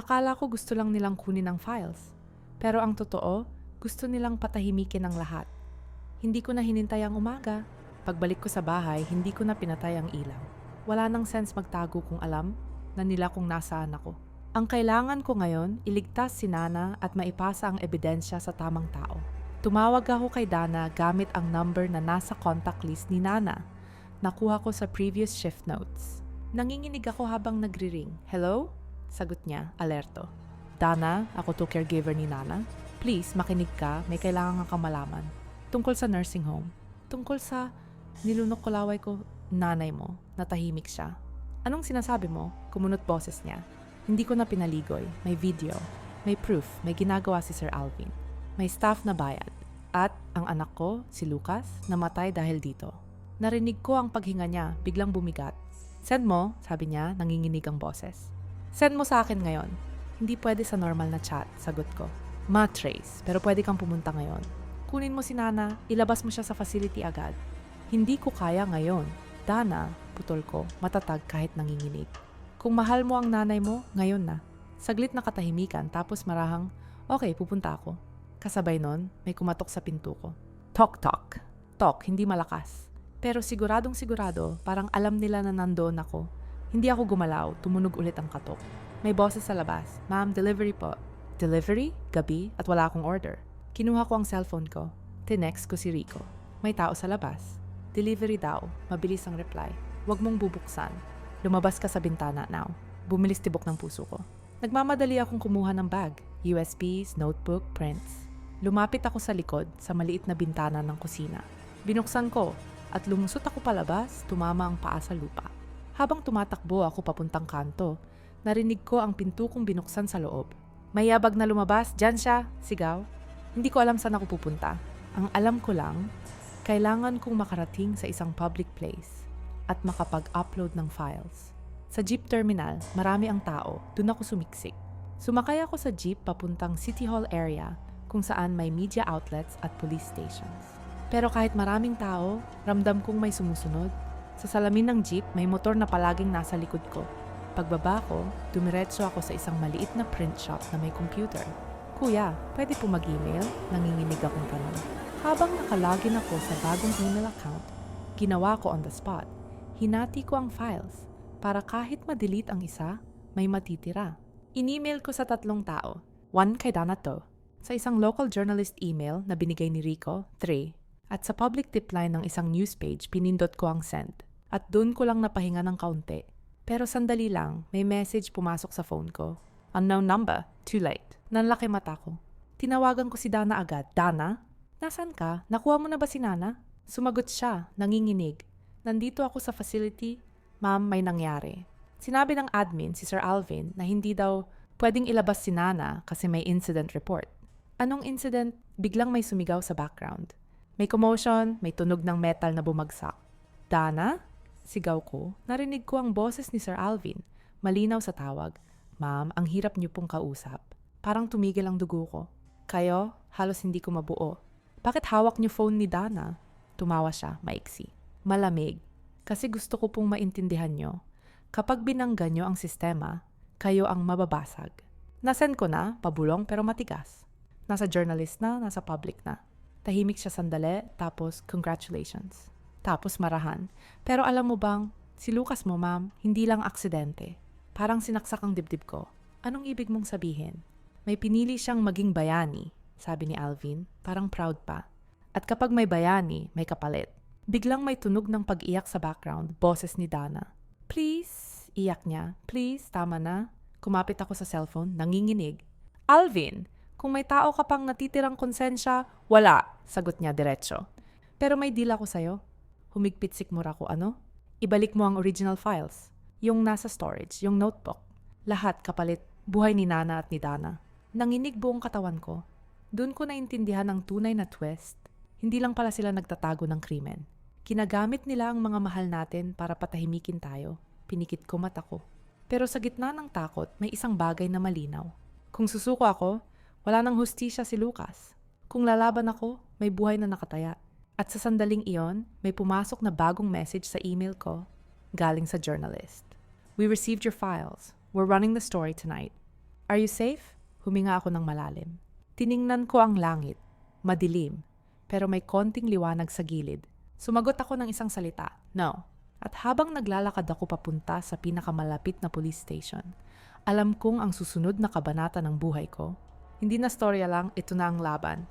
Akala ko gusto lang nilang kunin ang files. Pero ang totoo, gusto nilang patahimikin ang lahat. Hindi ko na hinintay ang umaga. Pagbalik ko sa bahay, hindi ko na pinatay ang ilaw. Wala nang sense magtago kung alam na nila kung nasaan ako. Ang kailangan ko ngayon, iligtas si Nana at maipasa ang ebidensya sa tamang tao. Tumawag ako kay Dana gamit ang number na nasa contact list ni Nana. Nakuha ko sa previous shift notes. Nanginginig ako habang nagri-ring. Hello? Sagot niya, alerto. Dana, ako to caregiver ni Nana. Please, makinig ka, may kailangan kang malaman. Tungkol sa nursing home. Tungkol sa nilunok ko laway ko, nanay mo, natahimik siya. Anong sinasabi mo? Kumunot boses niya. Hindi ko na pinaligoy. May video. May proof. May ginagawa si Sir Alvin. May staff na bayad. At ang anak ko, si Lucas, namatay dahil dito. Narinig ko ang paghinga niya, biglang bumigat. Send mo, sabi niya, nanginginig ang boses. Send mo sa akin ngayon. Hindi pwede sa normal na chat, sagot ko. Ma-trace, pero pwede kang pumunta ngayon. Kunin mo si Nana, ilabas mo siya sa facility agad. Hindi ko kaya ngayon. Dana, putol ko, matatag kahit nanginginig. Kung mahal mo ang nanay mo, ngayon na. Saglit na katahimikan, tapos marahang, okay, pupunta ako. Kasabay nun, may kumatok sa pinto ko. Tok, tok. Tok, hindi malakas. Pero siguradong sigurado, parang alam nila na nandoon ako. Hindi ako gumalaw, tumunog ulit ang katok. May boses sa labas. Ma'am, delivery po. Delivery? Gabi? At wala akong order. Kinuha ko ang cellphone ko. Tinext ko si Rico. May tao sa labas. Delivery daw. Mabilis ang reply. Huwag mong bubuksan. Lumabas ka sa bintana now. Bumilis tibok ng puso ko. Nagmamadali akong kumuha ng bag. USBs, notebook, prints. Lumapit ako sa likod, sa maliit na bintana ng kusina. Binuksan ko, at lumusot ako palabas, tumama ang paa sa lupa. Habang tumatakbo ako papuntang kanto, narinig ko ang pinto kong binuksan sa loob. May yabag na lumabas, dyan siya, sigaw. Hindi ko alam saan ako pupunta. Ang alam ko lang, kailangan kong makarating sa isang public place at makapag-upload ng files. Sa jeep terminal, marami ang tao, dun ako sumiksik. Sumakay ako sa jeep papuntang City Hall area kung saan may media outlets at police stations. Pero kahit maraming tao, ramdam kong may sumusunod. Sa salamin ng jeep, may motor na palaging nasa likod ko. Pagbaba ko, dumiretso ako sa isang maliit na print shop na may computer. Kuya, pwede po mag-email? Nanginginig akong tanong. Habang nakalagin ako sa bagong email account, ginawa ko on the spot. Hinati ko ang files para kahit ma-delete ang isa, may matitira. In-email ko sa 3 tao. 1 kay Dana to. Sa isang local journalist email na binigay ni Rico, 3. At sa public tip line ng isang news page, pinindot ko ang send. At doon ko lang napahinga ng kaunti. Pero sandali lang, may message pumasok sa phone ko. Unknown number, too late. Nanlaki mata ko. Tinawagan ko si Dana agad. Dana? Nasaan ka? Nakuha mo na ba si Nana? Sumagot siya, nanginginig. Nandito ako sa facility. Ma'am, may nangyari. Sinabi ng admin, si Sir Alvin, na hindi daw pwedeng ilabas si Nana kasi may incident report. Anong incident? Biglang may sumigaw sa background. May commotion, may tunog ng metal na bumagsak. Dana? Sigaw ko. Narinig ko ang boses ni Sir Alvin. Malinaw sa tawag. Ma'am, ang hirap niyo pong kausap. Parang tumigil ang dugo ko. Kayo, halos hindi ko mabuo. Bakit hawak niyo phone ni Dana? Tumawa siya, maiksi. Malamig. Kasi gusto ko pong maintindihan niyo. Kapag binangga niyo ang sistema, kayo ang mababasag. Nasend ko na, pabulong pero matigas. Nasa journalist na, nasa public na. Tahimik siya sandali, tapos congratulations. Tapos marahan. Pero alam mo bang, si Lucas mo ma'am, hindi lang aksidente. Parang sinaksak ang dibdib ko. Anong ibig mong sabihin? May pinili siyang maging bayani, sabi ni Alvin, parang proud pa. At kapag may bayani, may kapalit. Biglang may tunog ng pag-iyak sa background, boses ni Dana. Please, iyak niya. Please, tama na. Kumapit ako sa cellphone, nanginginig. Alvin, kung may tao ka pang natitirang konsensya, wala, sagot niya diretso. Pero may deal ako sa'yo. Humigpit sikmura ko, ano? Ibalik mo ang original files. Yung nasa storage, yung notebook. Lahat kapalit, buhay ni Nana at ni Dana. Nanginig buong katawan ko. Doon ko naintindihan ang tunay na twist. Hindi lang pala sila nagtatago ng krimen. Kinagamit nila ang mga mahal natin para patahimikin tayo. Pinikit ko mata ko. Pero sa gitna ng takot, may isang bagay na malinaw. Kung susuko ako, wala nang hustisya si Lucas. Kung lalaban ako, may buhay na nakataya. At sa sandaling iyon, may pumasok na bagong message sa email ko, galing sa journalist. We received your files. We're running the story tonight. Are you safe? Huminga ako ng malalim. Tiningnan ko ang langit. Madilim, pero may konting liwanag sa gilid. Sumagot ako ng isang salita, no. At habang naglalakad ako papunta sa pinakamalapit na police station, alam kong ang susunod na kabanata ng buhay ko, hindi na storya lang, ito na ang laban.